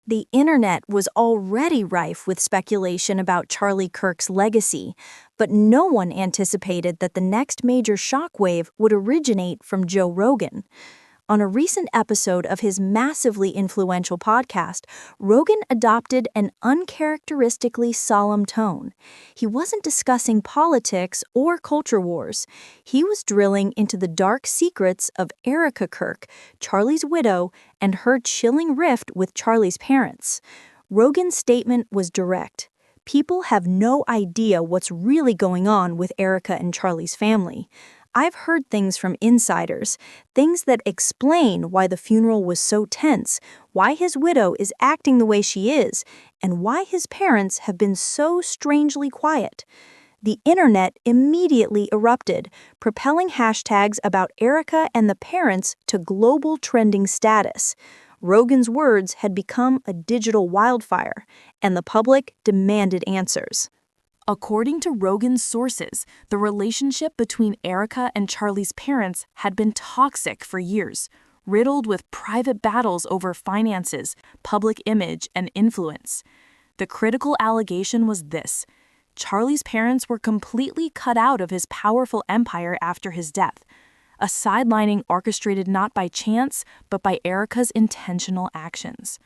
The internet was already rife with speculation about Charlie Kirk's legacy, but no one anticipated that the next major shockwave would originate from Joe Rogan. On a recent episode of his massively influential podcast, Rogan adopted an uncharacteristically solemn tone. He wasn't discussing politics or culture wars. He was drilling into the dark secrets of Erika Kirk, Charlie's widow, and her chilling rift with Charlie's parents. Rogan's statement was direct. People have no idea what's really going on with Erika and Charlie's family. I've heard things from insiders, things that explain why the funeral was so tense, why his widow is acting the way she is, and why his parents have been so strangely quiet. The internet immediately erupted, propelling hashtags about Erika and the parents to global trending status. Rogan's words had become a digital wildfire, and the public demanded answers. According to Rogan's sources, the relationship between Erika and Charlie's parents had been toxic for years, riddled with private battles over finances, public image, and influence. The critical allegation was this: Charlie's parents were completely cut out of his powerful empire after his death, a sidelining orchestrated not by chance, but by Erika's intentional actions.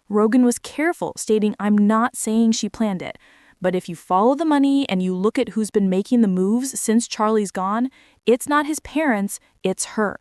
Rogan was careful, stating, "I'm not saying she planned it, but if you follow the money and you look at who's been making the moves since Charlie's gone, it's not his parents, it's her."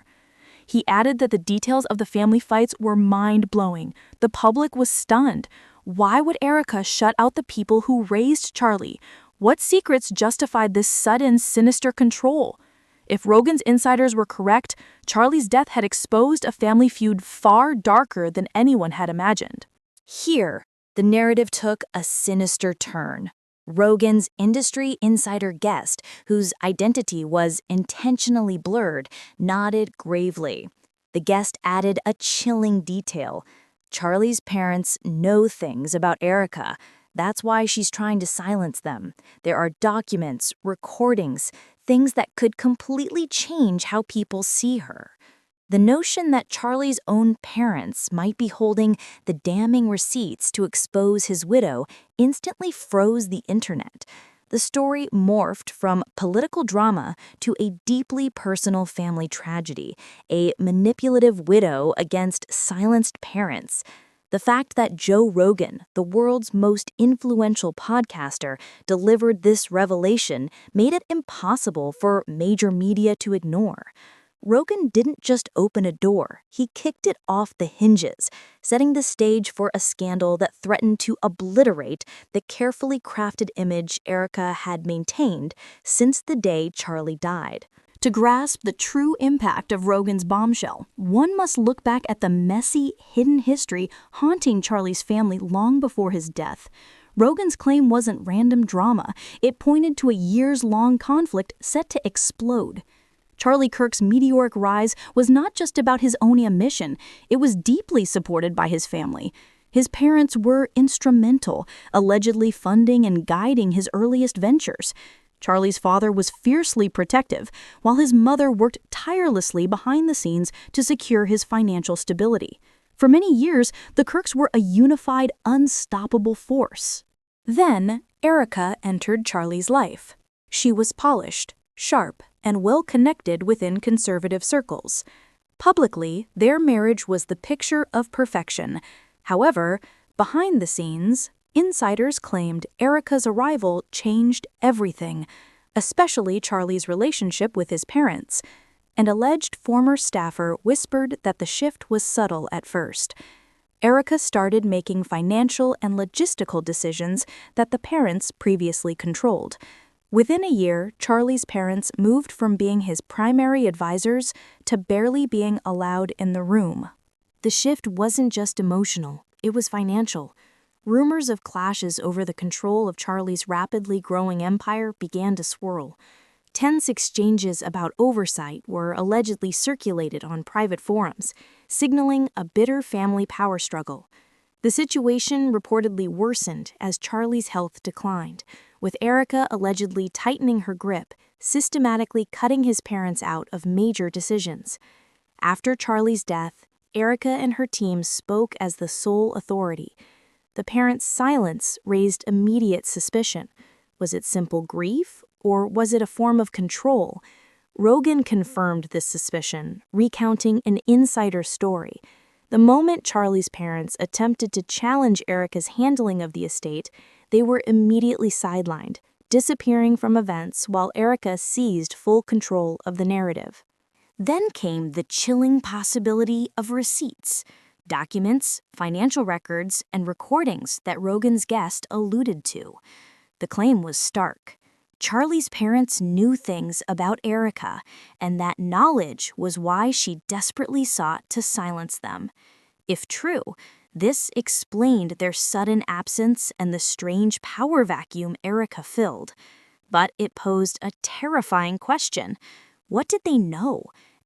He added that the details of the family fights were mind-blowing. The public was stunned. Why would Erika shut out the people who raised Charlie? What secrets justified this sudden, sinister control? If Rogan's insiders were correct, Charlie's death had exposed a family feud far darker than anyone had imagined. Here, the narrative took a sinister turn. Rogan's industry insider guest, whose identity was intentionally blurred, nodded gravely. The guest added a chilling detail. Charlie's parents know things about Erika. That's why she's trying to silence them. There are documents, recordings, things that could completely change how people see her. The notion that Charlie's own parents might be holding the damning receipts to expose his widow instantly froze the internet. The story morphed from political drama to a deeply personal family tragedy, a manipulative widow against silenced parents. The fact that Joe Rogan, the world's most influential podcaster, delivered this revelation made it impossible for major media to ignore. Rogan didn't just open a door, he kicked it off the hinges, setting the stage for a scandal that threatened to obliterate the carefully crafted image Erika had maintained since the day Charlie died. To grasp the true impact of Rogan's bombshell, one must look back at the messy, hidden history haunting Charlie's family long before his death. Rogan's claim wasn't random drama, it pointed to a years-long conflict set to explode. Charlie Kirk's meteoric rise was not just about his own ambition, it was deeply supported by his family. His parents were instrumental, allegedly funding and guiding his earliest ventures. Charlie's father was fiercely protective, while his mother worked tirelessly behind the scenes to secure his financial stability. For many years, the Kirks were a unified, unstoppable force. Then, Erika entered Charlie's life. She was polished, sharp, and well-connected within conservative circles. Publicly, their marriage was the picture of perfection. However, behind the scenes, insiders claimed Erika's arrival changed everything, especially Charlie's relationship with his parents. An alleged former staffer whispered that the shift was subtle at first. Erika started making financial and logistical decisions that the parents previously controlled. Within a year, Charlie's parents moved from being his primary advisors to barely being allowed in the room. The shift wasn't just emotional, it was financial. Rumors of clashes over the control of Charlie's rapidly growing empire began to swirl. Tense exchanges about oversight were allegedly circulated on private forums, signaling a bitter family power struggle. The situation reportedly worsened as Charlie's health declined, with Erika allegedly tightening her grip, systematically cutting his parents out of major decisions. After Charlie's death, Erica and her team spoke as the sole authority. The parents' silence raised immediate suspicion. Was it simple grief, or was it a form of control? Rogan confirmed this suspicion, recounting an insider story. The moment Charlie's parents attempted to challenge Erica's handling of the estate, they were immediately sidelined, disappearing from events while Erica seized full control of the narrative. Then came the chilling possibility of receipts, documents, financial records, and recordings that Rogan's guest alluded to. The claim was stark. Charlie's parents knew things about Erica, and that knowledge was why she desperately sought to silence them. If true, this explained their sudden absence and the strange power vacuum Erica filled. But it posed a terrifying question. What did they know,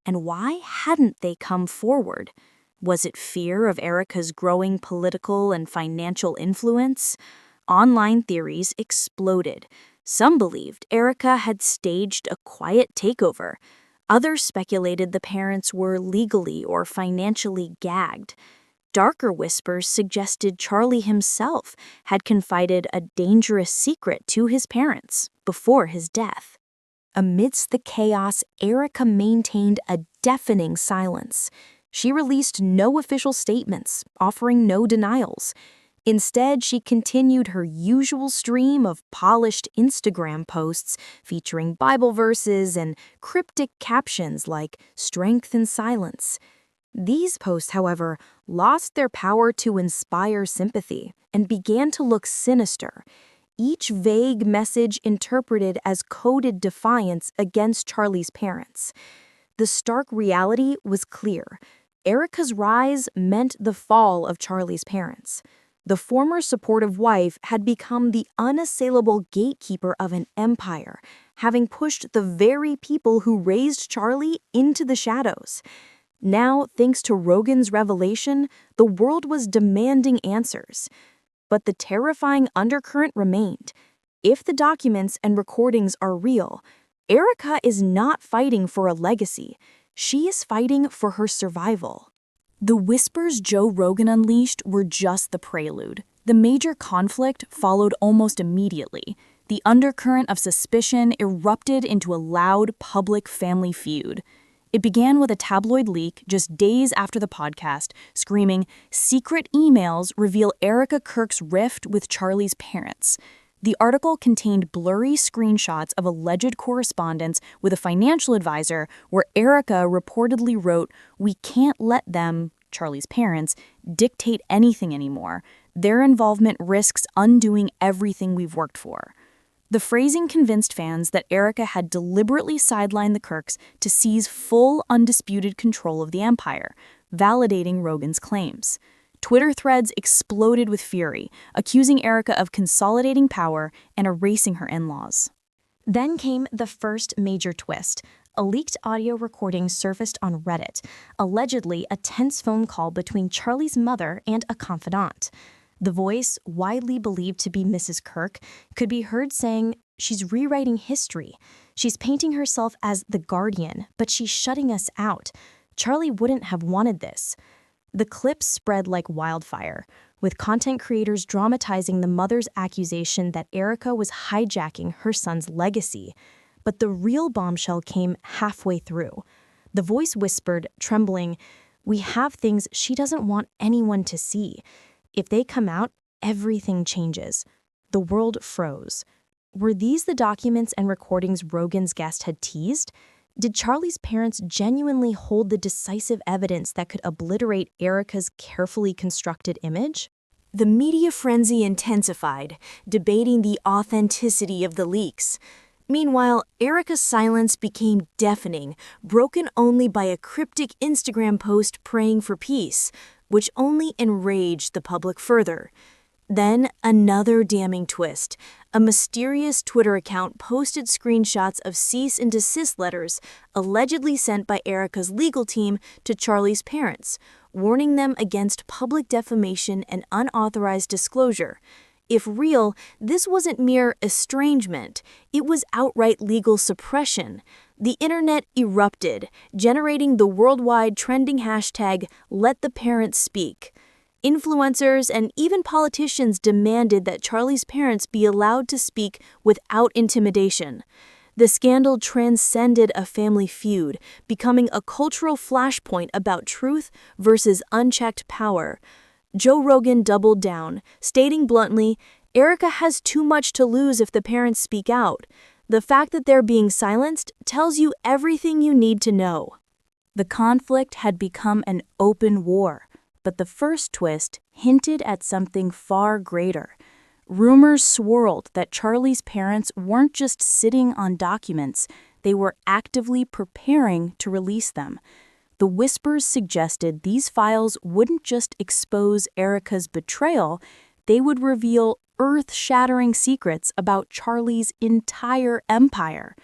and why hadn't they come forward? Was it fear of Erica's growing political and financial influence? Online theories exploded. Some believed Erica had staged a quiet takeover. Others speculated the parents were legally or financially gagged. Darker whispers suggested Charlie himself had confided a dangerous secret to his parents before his death. Amidst the chaos, Erica maintained a deafening silence. She released no official statements, offering no denials. Instead, she continued her usual stream of polished Instagram posts featuring Bible verses and cryptic captions like "Strength in Silence." These posts, however, lost their power to inspire sympathy and began to look sinister, each vague message interpreted as coded defiance against Charlie's parents. The stark reality was clear. Erica's rise meant the fall of Charlie's parents. The former supportive wife had become the unassailable gatekeeper of an empire, having pushed the very people who raised Charlie into the shadows. Now, thanks to Rogan's revelation, the world was demanding answers. But the terrifying undercurrent remained. If the documents and recordings are real, Erica is not fighting for a legacy. She is fighting for her survival. The whispers Joe Rogan unleashed were just the prelude. The major conflict followed almost immediately. The undercurrent of suspicion erupted into a loud, public family feud. It began with a tabloid leak just days after the podcast, screaming, "Secret emails reveal Erika Kirk's rift with Charlie's parents." The article contained blurry screenshots of alleged correspondence with a financial advisor where Erica reportedly wrote, "We can't let them," Charlie's parents, "dictate anything anymore. Their involvement risks undoing everything we've worked for." The phrasing convinced fans that Erica had deliberately sidelined the Kirks to seize full, undisputed control of the empire, validating Rogan's claims. Twitter threads exploded with fury, accusing Erica of consolidating power and erasing her in-laws. Then came the first major twist. A leaked audio recording surfaced on Reddit, allegedly a tense phone call between Charlie's mother and a confidant. The voice, widely believed to be Mrs. Kirk, could be heard saying, "She's rewriting history. She's painting herself as the guardian, but she's shutting us out. Charlie wouldn't have wanted this." The clips spread like wildfire, with content creators dramatizing the mother's accusation that Erica was hijacking her son's legacy. But the real bombshell came halfway through. The voice whispered, trembling, "We have things she doesn't want anyone to see. If they come out, everything changes." The world froze. Were these the documents and recordings Rogan's guest had teased? Did Charlie's parents genuinely hold the decisive evidence that could obliterate Erica's carefully constructed image? The media frenzy intensified, debating the authenticity of the leaks. Meanwhile, Erica's silence became deafening, broken only by a cryptic Instagram post praying for peace, which only enraged the public further. Then, another damning twist. A mysterious Twitter account posted screenshots of cease and desist letters allegedly sent by Erica's legal team to Charlie's parents, warning them against public defamation and unauthorized disclosure. If real, this wasn't mere estrangement, it was outright legal suppression. The internet erupted, generating the worldwide trending hashtag #LetTheParentsSpeak. Influencers and even politicians demanded that Charlie's parents be allowed to speak without intimidation. The scandal transcended a family feud, becoming a cultural flashpoint about truth versus unchecked power. Joe Rogan doubled down, stating bluntly, "Erica has too much to lose if the parents speak out. The fact that they're being silenced tells you everything you need to know." The conflict had become an open war, but the first twist hinted at something far greater. Rumors swirled that Charlie's parents weren't just sitting on documents, they were actively preparing to release them. The whispers suggested these files wouldn't just expose Erika's betrayal, they would reveal earth-shattering secrets about Charlie's entire empire.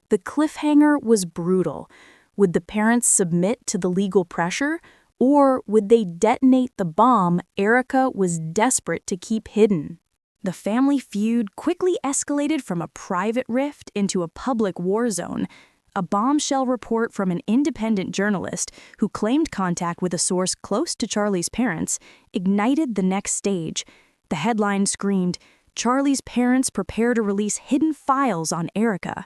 The cliffhanger was brutal. Would the parents submit to the legal pressure, or would they detonate the bomb Erika was desperate to keep hidden? The family feud quickly escalated from a private rift into a public war zone. A bombshell report from an independent journalist who claimed contact with a source close to Charlie's parents ignited the next stage. The headline screamed, "Charlie's parents prepare to release hidden files on Erika."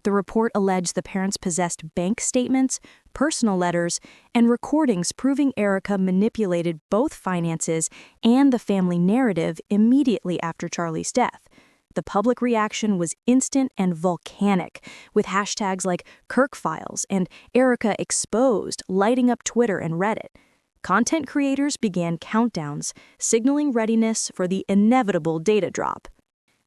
The report alleged the parents possessed bank statements, personal letters, and recordings proving Erika manipulated both finances and the family narrative immediately after Charlie's death. The public reaction was instant and volcanic, with hashtags like Kirk Files and Erika Exposed lighting up Twitter and Reddit. Content creators began countdowns, signaling readiness for the inevitable data drop.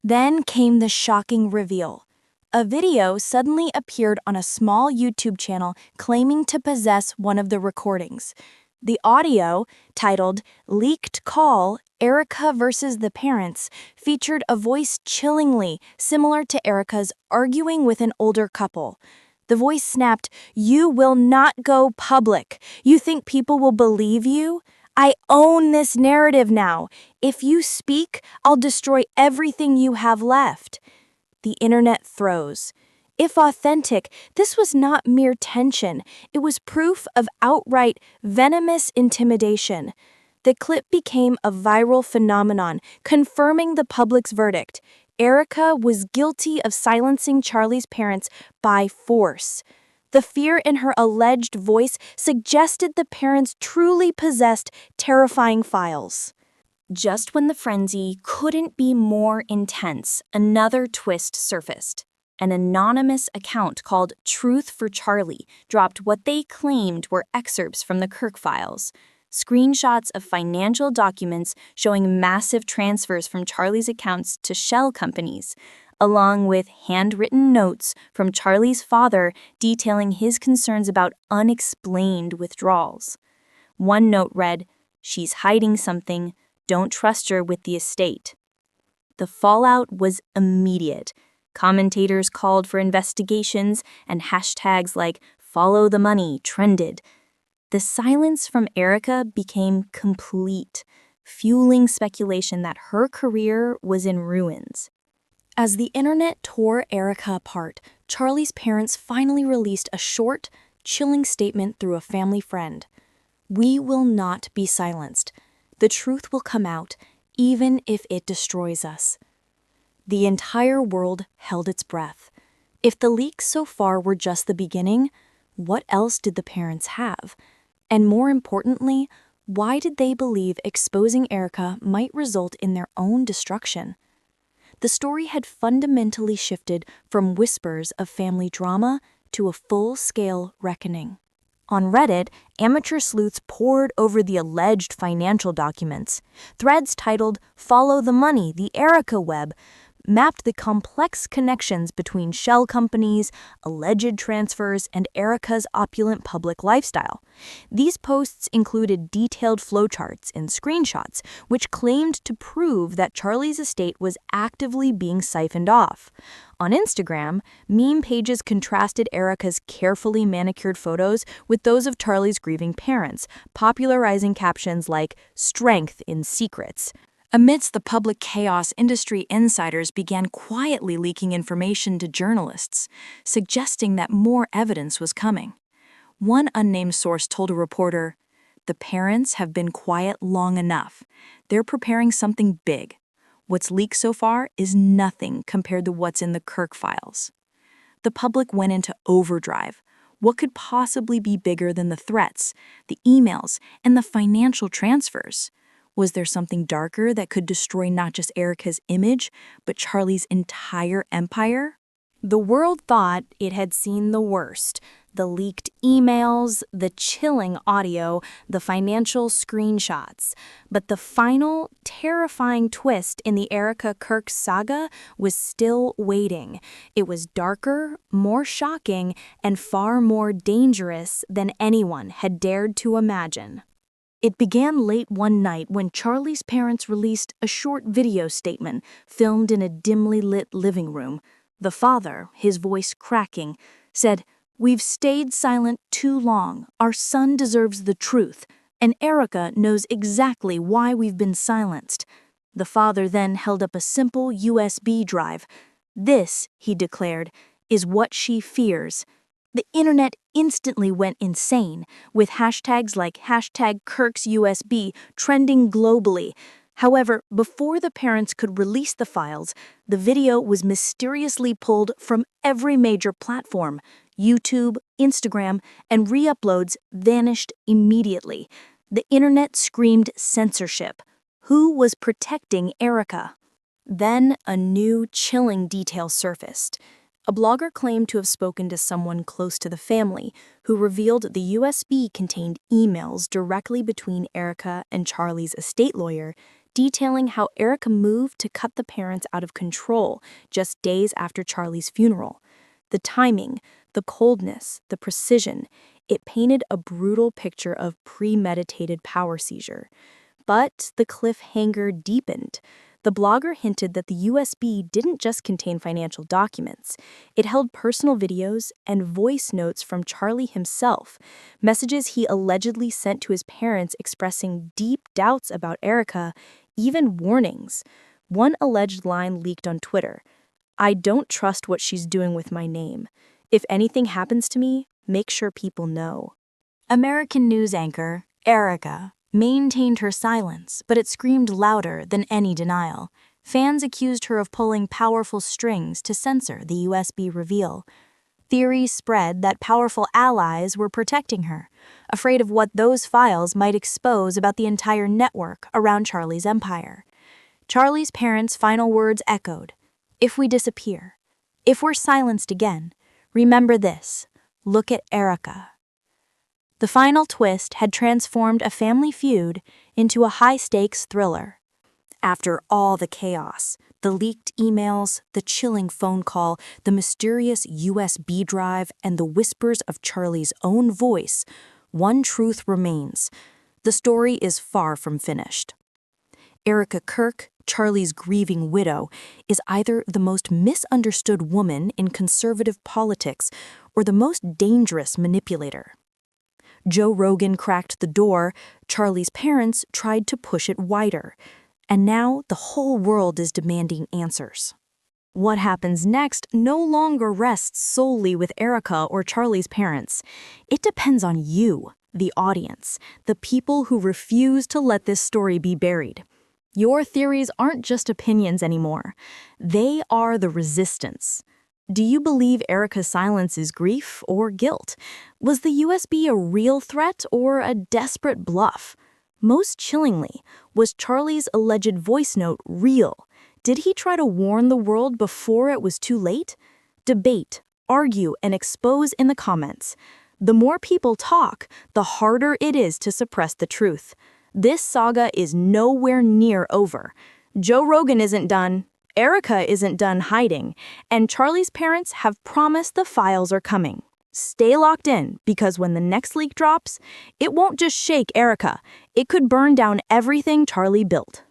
Then came the shocking reveal. A video suddenly appeared on a small YouTube channel claiming to possess one of the recordings. The audio, titled "Leaked Call, Erika versus the Parents," featured a voice chillingly similar to Erika's arguing with an older couple. The voice snapped, "You will not go public. You think people will believe you? I own this narrative now. If you speak, I'll destroy everything you have left." The internet froze. If authentic, this was not mere tension. It was proof of outright, venomous intimidation. The clip became a viral phenomenon, confirming the public's verdict. Erika was guilty of silencing Charlie's parents by force. The fear in her alleged voice suggested the parents truly possessed terrifying files. Just when the frenzy couldn't be more intense, another twist surfaced. An anonymous account called Truth for Charlie dropped what they claimed were excerpts from the Kirk files. Screenshots of financial documents showing massive transfers from Charlie's accounts to shell companies, along with handwritten notes from Charlie's father detailing his concerns about unexplained withdrawals. One note read, "She's hiding something. Don't trust her with the estate." The fallout was immediate. Commentators called for investigations, and hashtags like "Follow the Money" trended. The silence from Erika became complete, fueling speculation that her career was in ruins. As the internet tore Erika apart, Charlie's parents finally released a short, chilling statement through a family friend. "We will not be silenced. The truth will come out, even if it destroys us." The entire world held its breath. If the leaks so far were just the beginning, what else did the parents have? And more importantly, why did they believe exposing Erika might result in their own destruction? The story had fundamentally shifted from whispers of family drama to a full-scale reckoning. On Reddit, amateur sleuths pored over the alleged financial documents. Threads titled "Follow the Money, the Erika Web" mapped the complex connections between shell companies, alleged transfers, and Erika's opulent public lifestyle. These posts included detailed flowcharts and screenshots, which claimed to prove that Charlie's estate was actively being siphoned off. On Instagram, meme pages contrasted Erika's carefully manicured photos with those of Charlie's grieving parents, popularizing captions like "Strength in Secrets." Amidst the public chaos, industry insiders began quietly leaking information to journalists, suggesting that more evidence was coming. One unnamed source told a reporter, "The parents have been quiet long enough. They're preparing something big. What's leaked so far is nothing compared to what's in the Kirk files." The public went into overdrive. What could possibly be bigger than the threats, the emails, and the financial transfers? Was there something darker that could destroy not just Erica's image, but Charlie's entire empire? The world thought it had seen the worst: the leaked emails, the chilling audio, the financial screenshots. But the final, terrifying twist in the Erika Kirk saga was still waiting. It was darker, more shocking, and far more dangerous than anyone had dared to imagine. It began late one night when Charlie's parents released a short video statement filmed in a dimly lit living room. The father, his voice cracking, said, "We've stayed silent too long. Our son deserves the truth, and Erica knows exactly why we've been silenced." The father then held up a simple USB drive. "This," he declared, "is what she fears." The internet instantly went insane, with hashtags like #KirksUSB trending globally. However, before the parents could release the files, the video was mysteriously pulled from every major platform. YouTube, Instagram, and re-uploads vanished immediately. The internet screamed censorship. Who was protecting Erica? Then a new, chilling detail surfaced. A blogger claimed to have spoken to someone close to the family, who revealed the USB contained emails directly between Erica and Charlie's estate lawyer, detailing how Erica moved to cut the parents out of control just days after Charlie's funeral. The timing, the coldness, the precision, it painted a brutal picture of premeditated power seizure. But the cliffhanger deepened. The blogger hinted that the USB didn't just contain financial documents. It held personal videos and voice notes from Charlie himself, messages he allegedly sent to his parents expressing deep doubts about Erica, even warnings. One alleged line leaked on Twitter: "I don't trust what she's doing with my name. If anything happens to me, make sure people know." American news anchor Erika maintained her silence, but it screamed louder than any denial. Fans accused her of pulling powerful strings to censor the USB reveal. Theories spread that powerful allies were protecting her, afraid of what those files might expose about the entire network around Charlie's empire. Charlie's parents' final words echoed: "If we disappear, if we're silenced again, remember this: look at Erica." The final twist had transformed a family feud into a high-stakes thriller. After all the chaos, the leaked emails, the chilling phone call, the mysterious USB drive, and the whispers of Charlie's own voice, one truth remains: the story is far from finished. Erika Kirk, Charlie's grieving widow, is either the most misunderstood woman in conservative politics or the most dangerous manipulator. Joe Rogan cracked the door, Charlie's parents tried to push it wider, and now the whole world is demanding answers. What happens next no longer rests solely with Erica or Charlie's parents. It depends on you, the audience, the people who refuse to let this story be buried. Your theories aren't just opinions anymore. They are the resistance. Do you believe Erica's silence is grief or guilt? Was the USB a real threat or a desperate bluff? Most chillingly, was Charlie's alleged voice note real? Did he try to warn the world before it was too late? Debate, argue, and expose in the comments. The more people talk, the harder it is to suppress the truth. This saga is nowhere near over. Joe Rogan isn't done. Erica isn't done hiding, and Charlie's parents have promised the files are coming. Stay locked in, because when the next leak drops, it won't just shake Erica, it could burn down everything Charlie built.